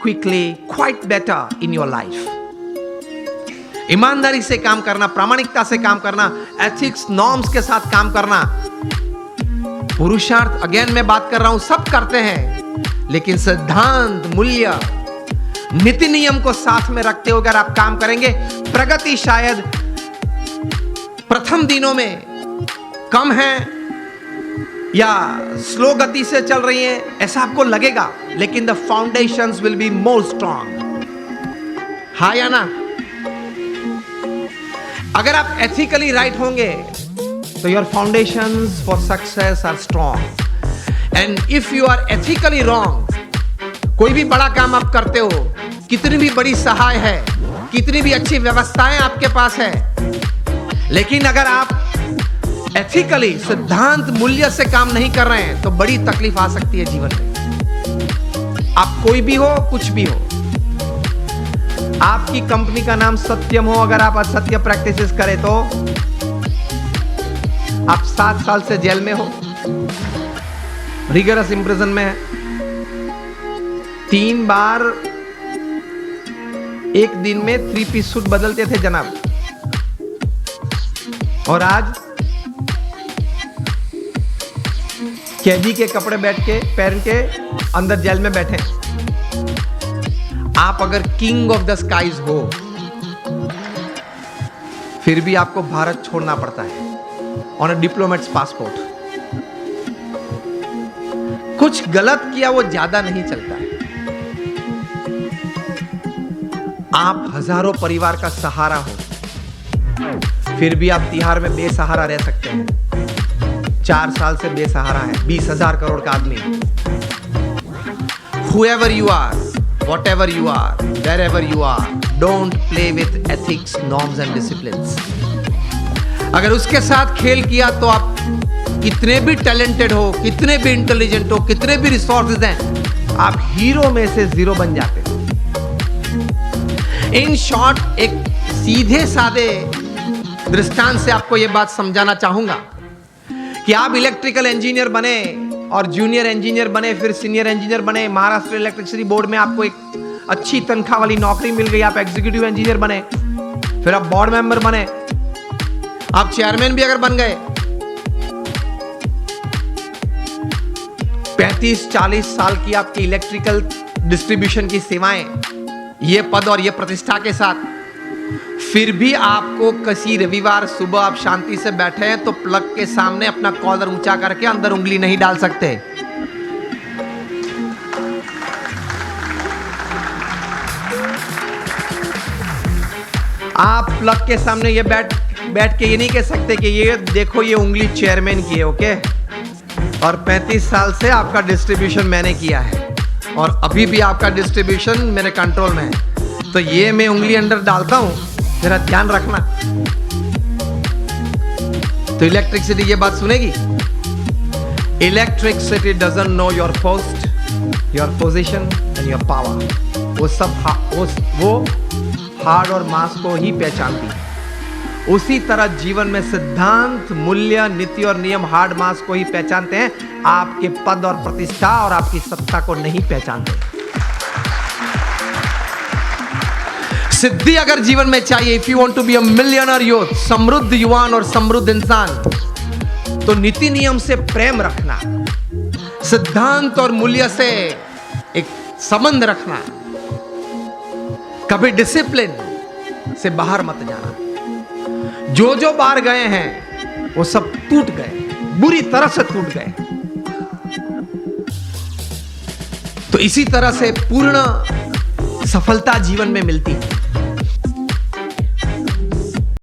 quickly, quite better in your life. ईमानदारी से काम करना, प्रामाणिकता से काम करना, एथिक्स नॉर्म्स के साथ काम करना। पुरुषार्थ अगेन मैं बात कर रहा हूं, सब करते हैं, लेकिन सिद्धांत, मूल्य, नीति नियम को साथ में रखते हुए अगर आप काम करेंगे, प्रगति शायद प्रथम दिनों में कम है या स्लो गति से चल रही है ऐसा आपको लगेगा, लेकिन the foundations will be more strong. हाँ या ना? अगर आप एथिकली राइट होंगे तो your foundations for success are strong. And if you are ethically wrong, कोई भी बड़ा काम आप करते हो, कितनी भी बड़ी सहाय है, कितनी भी अच्छी व्यवस्थाएं आपके पास है, लेकिन अगर आप एथिकली, सिद्धांत, मूल्य से काम नहीं कर रहे हैं तो बड़ी तकलीफ आ सकती है जीवन में। आप कोई भी हो, कुछ भी हो, आपकी कंपनी का नाम सत्यम हो, अगर आप असत्य प्रैक्टिसेस करें तो आप 7 साल से जेल में हो, रिगरस इम्प्रिजन में है। 3 बार एक दिन में 3 पीस सूट बदलते थे जनाब, और आज कैदी के कपड़े पहन के अंदर जेल में बैठे। आप अगर किंग ऑफ द स्काईज हो, फिर भी आपको भारत छोड़ना पड़ता है ऑन अ डिप्लोमेट्स पासपोर्ट। कुछ गलत किया वो ज्यादा नहीं चलता है। आप हजारों परिवार का सहारा हो, फिर भी आप तिहाड़ में बेसहारा रह सकते हैं। 4 साल से बेसहारा है 20,000 करोड़ का आदमी। Whoever you are, whatever you are, wherever you are, don't play with ethics, norms and disciplines. अगर उसके साथ खेल किया तो आप कितने भी टैलेंटेड हो, कितने भी इंटेलिजेंट हो, कितने भी रिसोर्सेज हैं, आप हीरो में से 0 बन जाते हो। इन शॉर्ट, एक सीधे साधे दृष्टांत से आपको यह बात समझाना चाहूंगा कि आप इलेक्ट्रिकल इंजीनियर बने और जूनियर इंजीनियर बने, फिर सीनियर इंजीनियर बने, महाराष्ट्र इलेक्ट्रिसिटी बोर्ड में आपको एक अच्छी तनख्वाह वाली नौकरी मिल गई, आप एग्जीक्यूटिव इंजीनियर बने, फिर आप बोर्ड मेंबर बने, आप चेयरमैन भी अगर बन गए, 35-40 साल की आपकी इलेक्ट्रिकल डिस्ट्रीब्यूशन की सेवाएं, ये पद और ये प्रतिष्ठा के साथ, फिर भी आपको किसी रविवार सुबह आप शांति से बैठे हैं तो प्लग के सामने अपना कॉलर ऊंचा करके अंदर उंगली नहीं डाल सकते। आप प्लग के सामने ये बैठ के ये नहीं कह सकते कि ये देखो ये उंगली चेयरमैन की है, ओके, और 35 साल से आपका डिस्ट्रीब्यूशन मैंने किया है और अभी भी आपका डिस्ट्रीब्यूशन मेरे कंट्रोल में है, तो ये मैं उंगली अंदर डालता हूं, जरा ध्यान रखना। तो इलेक्ट्रिसिटी ये बात सुनेगी। Electricity doesn't know your post, your position and your power. वो सब वो हार्ड और मास को ही पहचानती है। उसी तरह जीवन में सिद्धांत, मूल्य, नीति और नियम हार्ड मास को ही पहचानते हैं, आपके पद और प्रतिष्ठा और आपकी सत्ता को नहीं पहचानते। सिद्धि अगर जीवन में चाहिए, if you want to be a millionaire youth, समृद्ध युवान और समृद्ध इंसान, तो नीति नियम से प्रेम रखना, सिद्धांत और मूल्य से एक संबंध रखना, कभी डिसिप्लिन से बाहर मत जाना। जो बाहर गए हैं वो सब टूट गए, बुरी तरह से टूट गए। तो इसी तरह से पूर्ण सफलता जीवन में मिलती है।